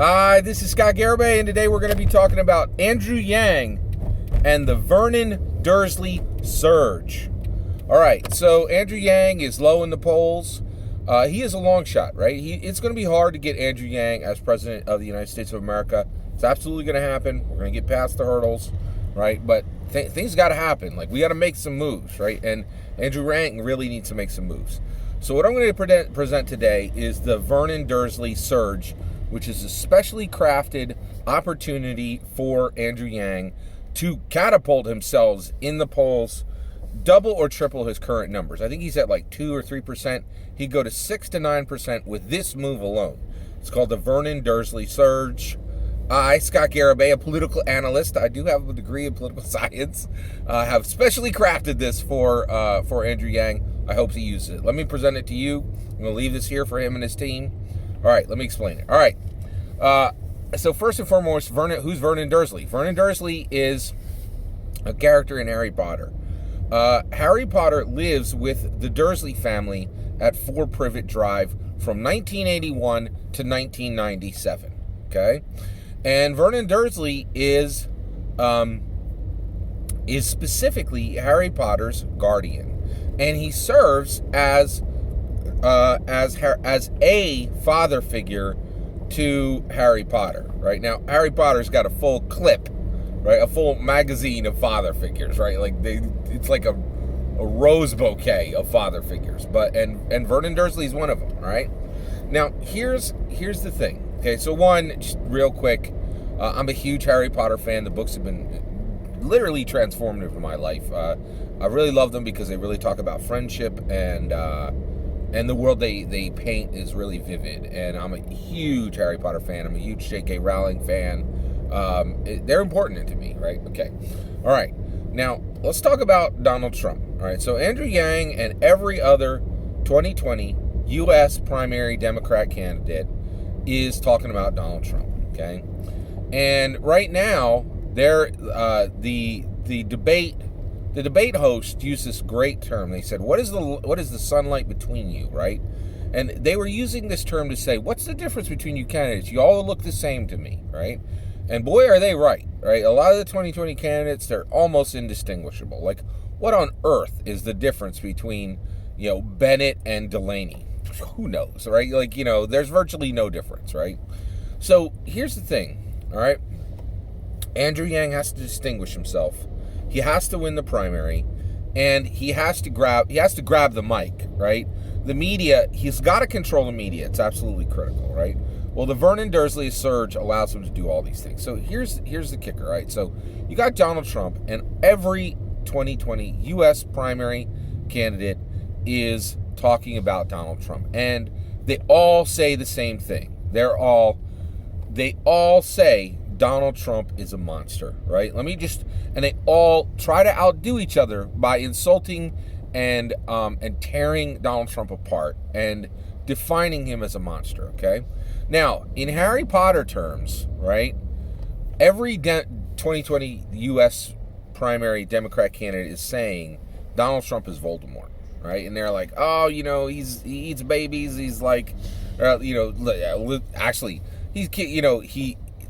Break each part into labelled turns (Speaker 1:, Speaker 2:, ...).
Speaker 1: Hi, this is Scott Garibay, and today we're going to be talking about Andrew Yang and the Vernon Dursley surge. All right, so Andrew Yang is low in the polls. He is a long shot, right? It's going to be hard to get Andrew Yang as president of the United States of America. It's absolutely going to happen. We're going to get past the hurdles, right? But things got to happen. Like, we got to make some moves, right? And Andrew Yang really needs to make some moves. So what I'm going to present today is the Vernon Dursley surge, which is a specially crafted opportunity for Andrew Yang to catapult himself in the polls, double or triple his current numbers. I think he's at like 2 or 3%. He'd go to 6 to 9% with this move alone. It's called the Vernon Dursley surge. I, Scott Garibay, a political analyst, I do have a degree in political science, have specially crafted this for Andrew Yang. I hope he uses it. Let me present it to you. I'm going to leave this here for him and his team. All right, let me explain it. All right. So first and foremost, who's Vernon Dursley? Vernon Dursley is a character in Harry Potter. Harry Potter lives with the Dursley family at 4 Privet Drive from 1981 to 1997. Okay? And Vernon Dursley is specifically Harry Potter's guardian. And he serves as a father figure to Harry Potter, right? Now, Harry Potter's got a full clip, right? A full magazine of father figures, right? Like it's like a rose bouquet of father figures. And Vernon Dursley is one of them, right? Now, here's the thing. Okay, so one, just real quick, I'm a huge Harry Potter fan. The books have been literally transformative in my life. I really love them because they really talk about friendship, and the world they paint is really vivid. And I'm a huge Harry Potter fan. I'm a huge J.K. Rowling fan. They're important to me, right? Okay. All right. Now, let's talk about Donald Trump. All right. So Andrew Yang and every other 2020 U.S. primary Democrat candidate is talking about Donald Trump. Okay. And right now, the debate host used this great term. They said, what is the sunlight between you, right? And they were using this term to say, what's the difference between you candidates? You all look the same to me, right? And boy, are they right? A lot of the 2020 candidates, they're almost indistinguishable. Like, what on earth is the difference between, Bennett and Delaney? Who knows, right? Like, there's virtually no difference, right? So here's the thing, all right? Andrew Yang has to distinguish himself. He has to win the primary, and he has to grab the mic, right? The media, he's got to control the media. It's absolutely critical, right? Well, the Vernon Dursley surge allows him to do all these things. So here's the kicker, right? So you got Donald Trump, and every 2020 U.S. primary candidate is talking about Donald Trump, and they all say the same thing. They all say Donald Trump is a monster, right? And they all try to outdo each other by insulting and tearing Donald Trump apart and defining him as a monster, okay? Now, in Harry Potter terms, right, every 2020 U.S. primary Democrat candidate is saying Donald Trump is Voldemort, right? And they're like, oh, he eats babies. He's like, actually,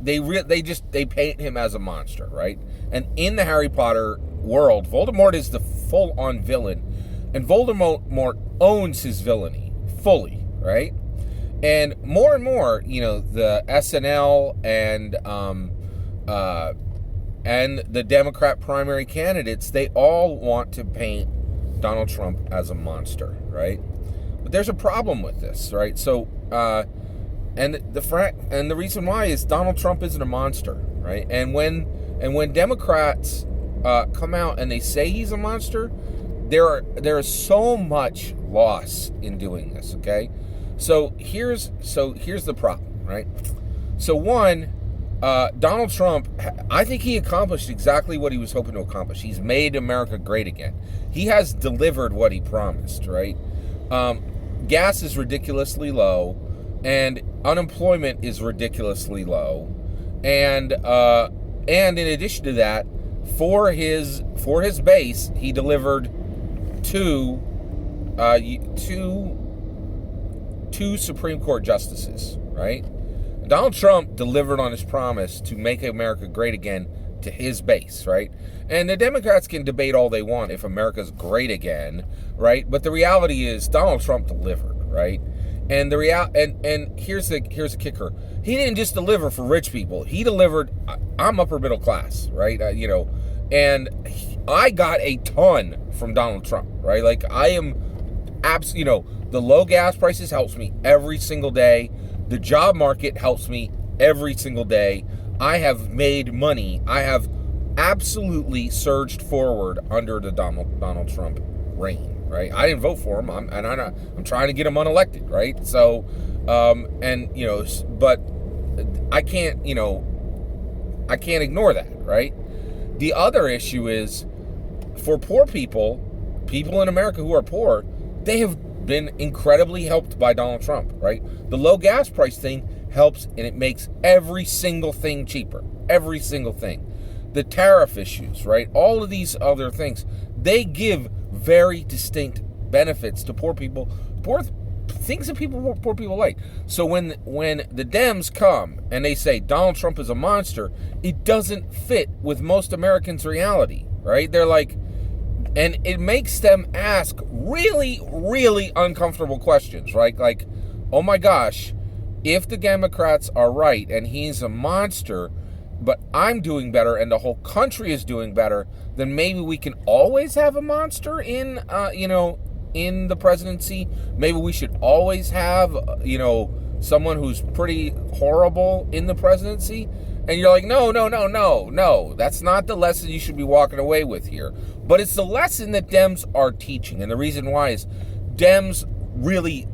Speaker 1: they paint him as a monster, right? And in the Harry Potter world, Voldemort is the full-on villain, and Voldemort owns his villainy fully, right? And more, the SNL and the Democrat primary candidates, they all want to paint Donald Trump as a monster, right? But there's a problem with this, right? So, and the reason why is Donald Trump isn't a monster, right? And when Democrats come out and they say he's a monster, there is so much loss in doing this. Okay, so here's the problem, right? So one, Donald Trump, I think he accomplished exactly what he was hoping to accomplish. He's made America great again. He has delivered what he promised, right? Gas is ridiculously low, and unemployment is ridiculously low, and in addition to that, for his base, he delivered two Supreme Court justices, right? Donald Trump delivered on his promise to make America great again to his base, right? And the Democrats can debate all they want if America's great again, right? But the reality is Donald Trump delivered, right? And here's the kicker. He didn't just deliver for rich people. He delivered. I'm upper middle class, right? And I got a ton from Donald Trump, right? Like I am the low gas prices helps me every single day. The job market helps me every single day. I have made money. I have absolutely surged forward under the Donald Trump reign, right? I didn't vote for him. I'm trying to get him unelected, right? So, but I can't ignore that, right? The other issue is for poor people in America who are poor, they have been incredibly helped by Donald Trump, right? The low gas price thing helps, and it makes every single thing cheaper. Every single thing. The tariff issues, right? All of these other things, they give very distinct benefits to poor people. Things that poor people like. So when the Dems come and they say Donald Trump is a monster, it doesn't fit with most Americans' reality, right? They're like, and it makes them ask really, really uncomfortable questions, right? Like, oh my gosh, if the Democrats are right and he's a monster, but I'm doing better and the whole country is doing better, then maybe we can always have a monster in the presidency. Maybe we should always have, someone who's pretty horrible in the presidency. And you're like, no. That's not the lesson you should be walking away with here. But it's the lesson that Dems are teaching. And the reason why is Dems really,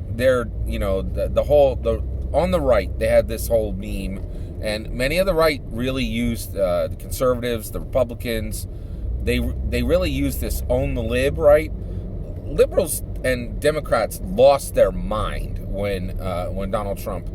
Speaker 1: on the right, they had this whole meme. And many of the right really used the conservatives, the Republicans. They really used this own the lib, right? Liberals and Democrats lost their mind when Donald Trump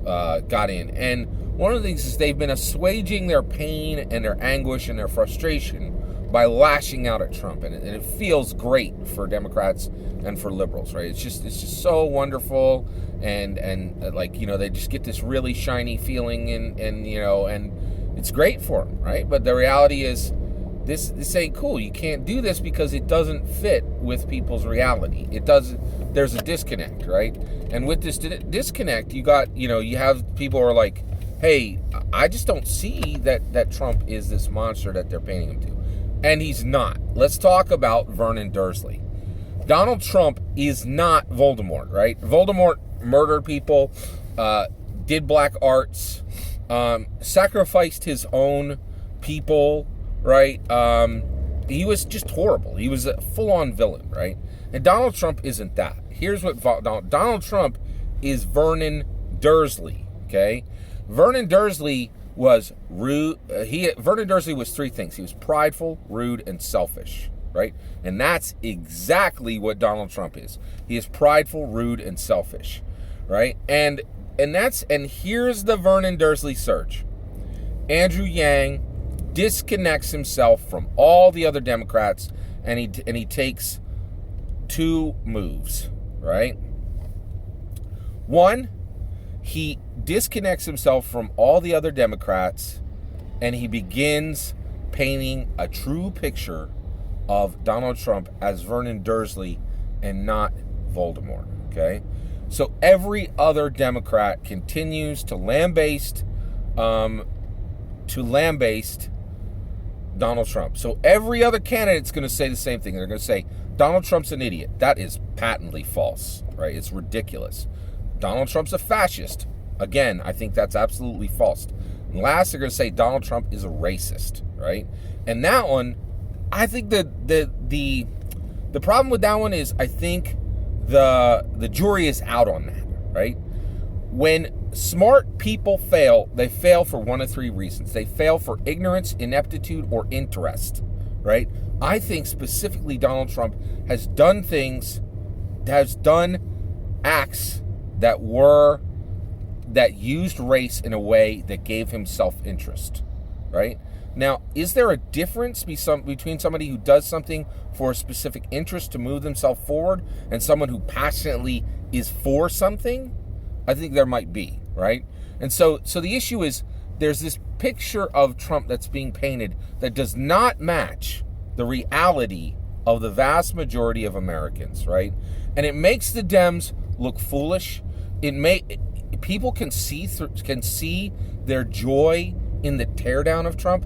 Speaker 1: got in. And one of the things is they've been assuaging their pain and their anguish and their frustration by lashing out at Trump. And it feels great for Democrats and for liberals, right? It's just so wonderful. And they just get this really shiny feeling and it's great for them, right? But the reality is this ain't cool. You can't do this because it doesn't fit with people's reality. There's a disconnect, right? And with this disconnect, you have people who are like, hey, I just don't see that Trump is this monster that they're painting him to. And he's not. Let's talk about Vernon Dursley. Donald Trump is not Voldemort, right? Voldemort murdered people, did black arts, sacrificed his own people, right? He was just horrible. He was a full-on villain, right? And Donald Trump isn't that. Here's what Donald Trump is. Vernon Dursley, okay? Vernon Dursley was rude. Vernon Dursley was three things. He was prideful, rude, and selfish, right? And that's exactly what Donald Trump is. He is prideful, rude, and selfish, right? And here's the Vernon Dursley surge. Andrew Yang disconnects himself from all the other Democrats, and he takes two moves, right? One, he disconnects himself from all the other Democrats, and he begins painting a true picture of Donald Trump as Vernon Dursley and not Voldemort, okay? So every other Democrat continues to lambaste Donald Trump. So every other candidate's going to say the same thing. They're going to say, Donald Trump's an idiot. That is patently false, right? It's ridiculous. Donald Trump's a fascist. Again, I think that's absolutely false. And last, they're going to say Donald Trump is a racist, right? And that one, I think the problem with that one is I think the jury is out on that, right? When smart people fail, they fail for one of three reasons. They fail for ignorance, ineptitude, or interest, right? I think specifically Donald Trump has done acts that used race in a way that gave him self-interest, right? Now, is there a difference between somebody who does something for a specific interest to move themselves forward and someone who passionately is for something? I think there might be, right? And so the issue is there's this picture of Trump that's being painted that does not match the reality of the vast majority of Americans, right? And it makes the Dems look foolish. People can see their joy in the teardown of Trump.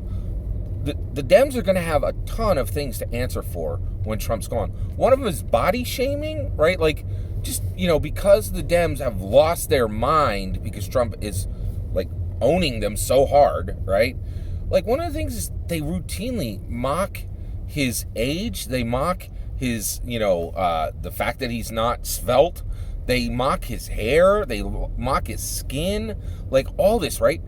Speaker 1: The Dems are going to have a ton of things to answer for when Trump's gone. One of them is body shaming, right? Like, just, because the Dems have lost their mind because Trump is, like, owning them so hard, right? Like, one of the things is they routinely mock his age. They mock his, the fact that he's not svelte. They mock his hair. They mock his skin. Like, all this, right?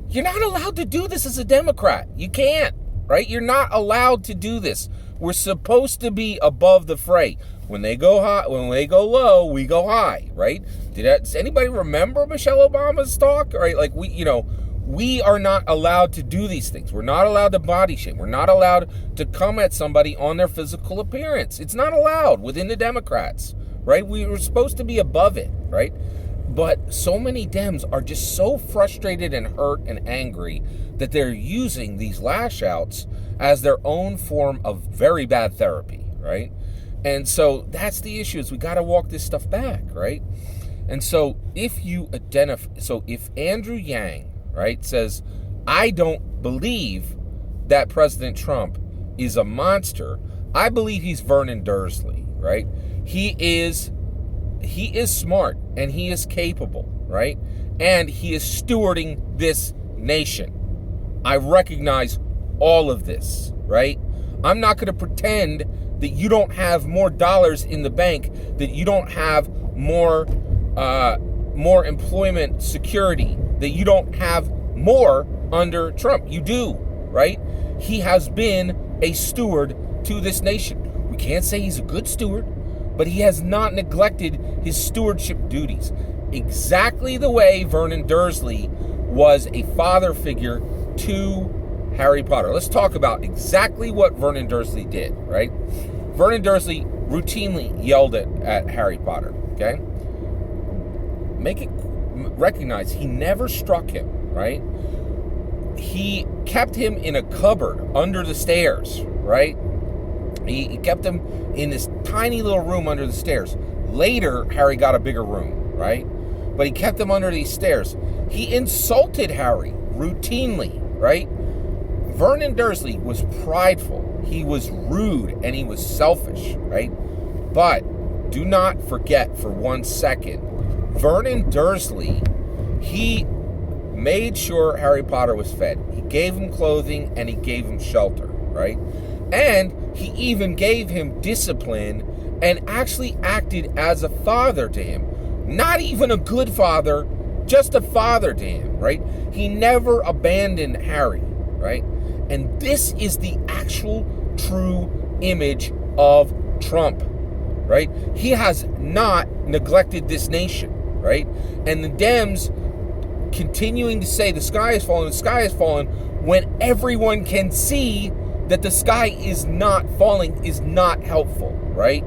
Speaker 1: You're not allowed to do this as a Democrat. You can't, right? You're not allowed to do this. We're supposed to be above the fray. When they go high, when they go low, we go high, right? Does anybody remember Michelle Obama's talk? Right? Like, we are not allowed to do these things. We're not allowed to body shame. We're not allowed to come at somebody on their physical appearance. It's not allowed within the Democrats, right? We were supposed to be above it, right? But so many Dems are just so frustrated and hurt and angry that they're using these lash outs as their own form of very bad therapy, right? And so that's the issue, is we got to walk this stuff back, right? And so if Andrew Yang, right, says, I don't believe that President Trump is a monster, I believe he's Vernon Dursley, right? He is smart and he is capable, right? And he is stewarding this nation. I recognize all of this, right? I'm not going to pretend that you don't have more dollars in the bank, that you don't have more employment security, that you don't have more under Trump. You do, right? He has been a steward to this nation. We can't say he's a good steward, but he has not neglected his stewardship duties. Exactly the way Vernon Dursley was a father figure to Harry Potter. Let's talk about exactly what Vernon Dursley did, right? Vernon Dursley routinely yelled at Harry Potter, okay? Recognize he never struck him, right? He kept him in a cupboard under the stairs, right? He kept him in this tiny little room under the stairs. Later, Harry got a bigger room, right? But he kept him under these stairs. He insulted Harry routinely, right? Vernon Dursley was prideful. He was rude and he was selfish, right? But do not forget for 1 second, Vernon Dursley, he made sure Harry Potter was fed. He gave him clothing and he gave him shelter, right? And he even gave him discipline and actually acted as a father to him. Not even a good father, just a father to him, right? He never abandoned Harry, right? And this is the actual true image of Trump, right? He has not neglected this nation, right? And the Dems continuing to say the sky is falling when everyone can see that the sky is not falling is not helpful, right?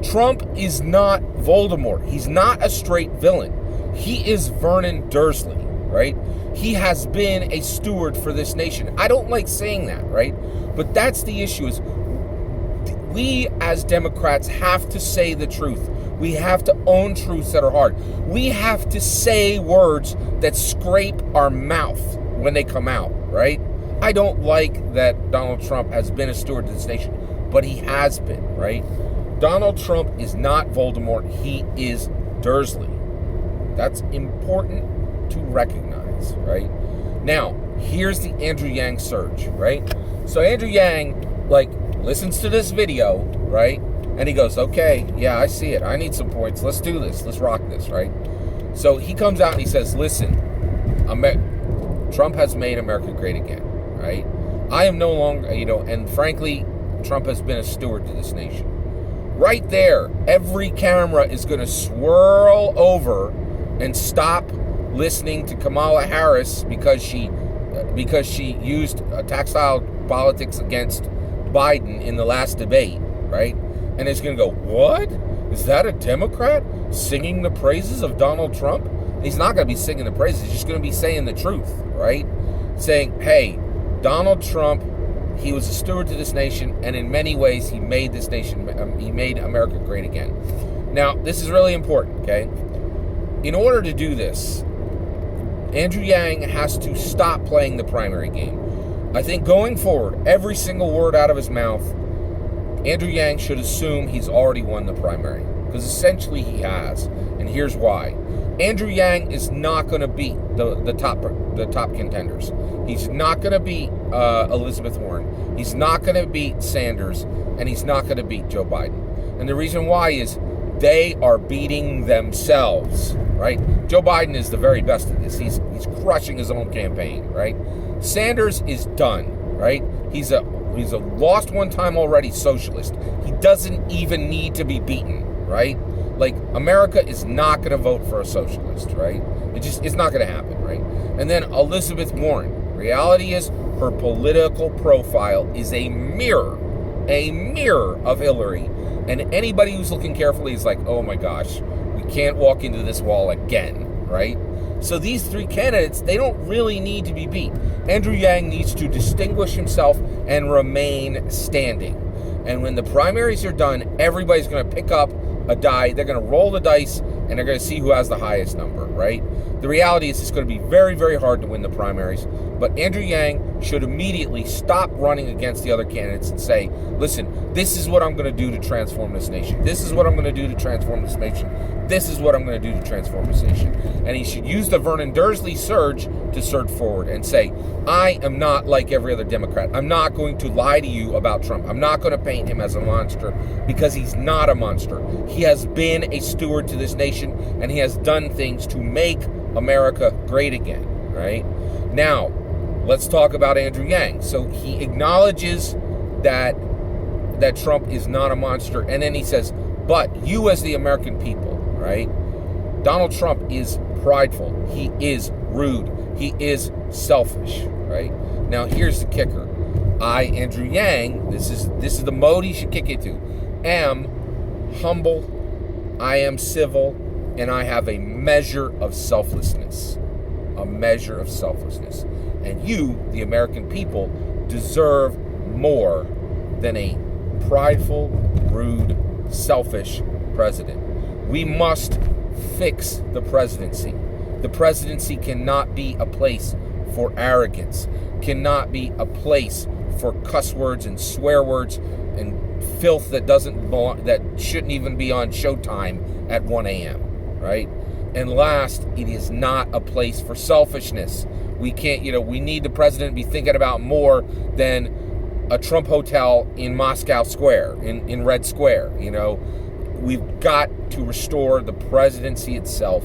Speaker 1: Trump is not Voldemort. He's not a straight villain. He is Vernon Dursley, right? He has been a steward for this nation. I don't like saying that, right? But that's the issue, is we as Democrats have to say the truth. We have to own truths that are hard. We have to say words that scrape our mouth when they come out, right? I don't like that Donald Trump has been a steward to this nation, but he has been, right? Donald Trump is not Voldemort. He is Dursley. That's important to recognize, right? Now, here's the Andrew Yang surge, right? So Andrew Yang, listens to this video, right? And he goes, okay, yeah, I see it. I need some points. Let's do this. Let's rock this, right? So he comes out and he says, listen, Trump has made America great again, right? I am no longer, and frankly, Trump has been a steward to this nation. Right there, every camera is going to swirl over and stop listening to Kamala Harris because she used tactile politics against Biden in the last debate, right? And it's going to go, what? Is that a Democrat singing the praises of Donald Trump? He's not going to be singing the praises. He's just going to be saying the truth, right? Saying, hey, Donald Trump, he was a steward to this nation, and in many ways, he made this nation, he made America great again. Now, this is really important, okay? In order to do this, Andrew Yang has to stop playing the primary game. I think going forward, every single word out of his mouth, Andrew Yang should assume he's already won the primary, because essentially he has, and here's why. Andrew Yang is not going to beat the top contenders. He's not going to beat Elizabeth Warren. He's not going to beat Sanders, and he's not going to beat Joe Biden. And the reason why is they are beating themselves, right? Joe Biden is the very best at this. He's crushing his own campaign, right? Sanders is done, right? He's a lost one time already socialist. He doesn't even need to be beaten, right? Like, America is not going to vote for a socialist, right? It's not going to happen, right? And then Elizabeth Warren. Reality is her political profile is a mirror of Hillary. And anybody who's looking carefully is like, oh my gosh, we can't walk into this wall again, right? So these three candidates, they don't really need to be beat. Andrew Yang needs to distinguish himself and remain standing. And when the primaries are done, everybody's going to pick up a die. They're going to roll the dice, and they're going to see who has the highest number, right? The reality is it's going to be very, very hard to win the primaries. But Andrew Yang should immediately stop running against the other candidates and say, listen, this is what I'm going to do to transform this nation. This is what I'm going to do to transform this nation. This is what I'm going to do to transform this nation. And he should use the Vernon Dursley surge to surge forward and say, I am not like every other Democrat. I'm not going to lie to you about Trump. I'm not going to paint him as a monster, because he's not a monster. He has been a steward to this nation, and he has done things to make America great again, right? Now, let's talk about Andrew Yang. So he acknowledges that Trump is not a monster, and then he says, but you as the American people, right? Donald Trump is prideful. He is rude. He is selfish, right? Now, here's the kicker. I, Andrew Yang, this is the mode he should kick into, am humble, I am civil, and I have a measure of selflessness. A measure of selflessness. And you, the American people, deserve more than a prideful, rude, selfish president. We must fix the presidency. The presidency cannot be a place for arrogance, cannot be a place for cuss words and swear words and filth that doesn't belong, that shouldn't even be on Showtime at 1 a.m., right? And last, it is not a place for selfishness. We can't, we need the president to be thinking about more than a Trump hotel in Moscow Square, in Red Square, We've got to restore the presidency itself.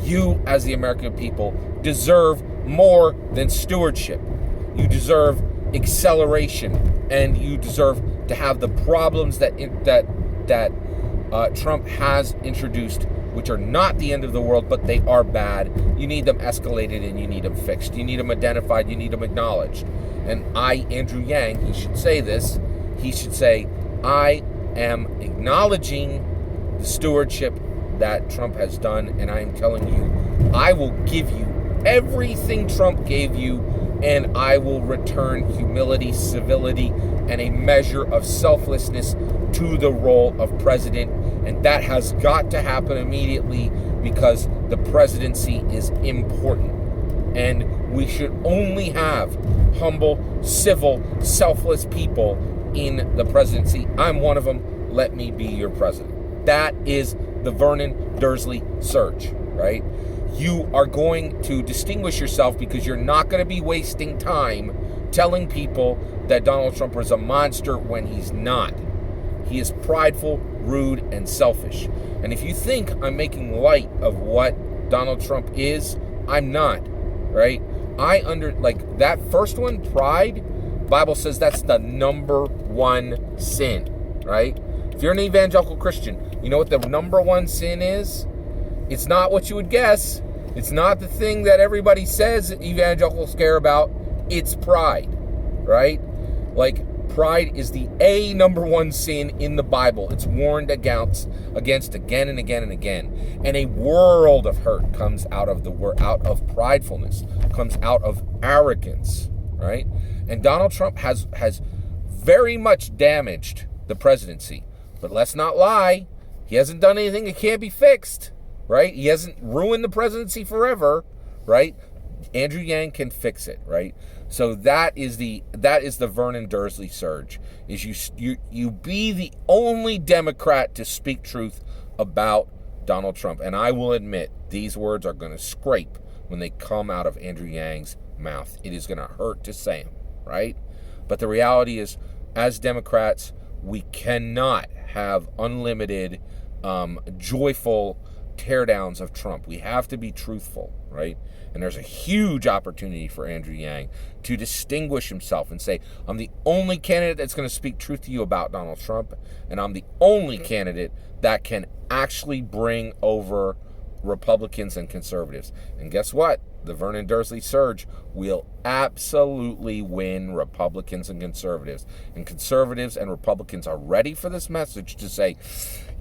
Speaker 1: You, as the American people, deserve more than stewardship. You deserve acceleration, and you deserve to have the problems that Trump has introduced, which are not the end of the world, but they are bad. You need them escalated, and you need them fixed. You need them identified. You need them acknowledged. And I, Andrew Yang, he should say this. He should say, I am acknowledging the stewardship that Trump has done, and I am telling you, I will give you everything Trump gave you, and I will return humility, civility, and a measure of selflessness to the role of president. And that has got to happen immediately, because the presidency is important. And we should only have humble, civil, selfless people in the presidency. I'm one of them. Let me be your president. That is the Vernon Dursley surge, right? You are going to distinguish yourself because you're not going to be wasting time telling people that Donald Trump is a monster when he's not. He is prideful, rude, and selfish. And if you think I'm making light of what Donald Trump is, I'm not, right? That first one, pride, Bible says that's the number one sin, right? If you're an evangelical Christian, you know what the number one sin is? It's not what you would guess. It's not the thing that everybody says evangelicals care about. It's pride, right? Like, Pride is the number one sin in the Bible. It's warned against again and again and again. And a world of hurt comes out of pridefulness, comes out of arrogance, right? And Donald Trump has very much damaged the presidency. But let's not lie. He hasn't done anything that can't be fixed, right? He hasn't ruined the presidency forever, right? Andrew Yang can fix it, right? So that is the Vernon Dursley surge. Is you be the only Democrat to speak truth about Donald Trump. And I will admit, these words are going to scrape when they come out of Andrew Yang's mouth. It is going to hurt to say them, right? But the reality is, as Democrats, we cannot have unlimited, joyful teardowns of Trump. We have to be truthful, right? And there's a huge opportunity for Andrew Yang to distinguish himself and say, I'm the only candidate that's going to speak truth to you about Donald Trump, and I'm the only candidate that can actually bring over Republicans and conservatives. And guess what? The Vernon Dursley surge will absolutely win Republicans and conservatives. And conservatives and Republicans are ready for this message to say,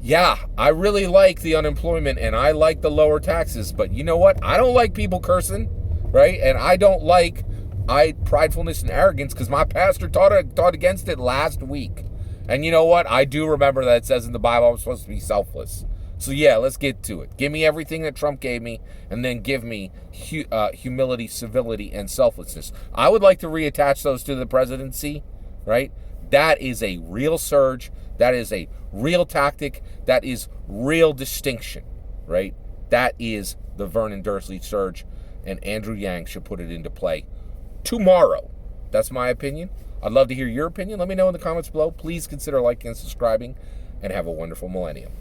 Speaker 1: yeah, I really like the unemployment and I like the lower taxes, but you know what? I don't like people cursing, right? And I don't like pridefulness and arrogance because my pastor taught against it last week. And you know what? I do remember that it says in the Bible I'm supposed to be selfless. So yeah, let's get to it. Give me everything that Trump gave me, and then give me humility, civility, and selflessness. I would like to reattach those to the presidency, right? That is a real surge. That is a real tactic. That is real distinction, right? That is the Vernon Dursley surge, and Andrew Yang should put it into play tomorrow. That's my opinion. I'd love to hear your opinion. Let me know in the comments below. Please consider liking and subscribing, and have a wonderful millennium.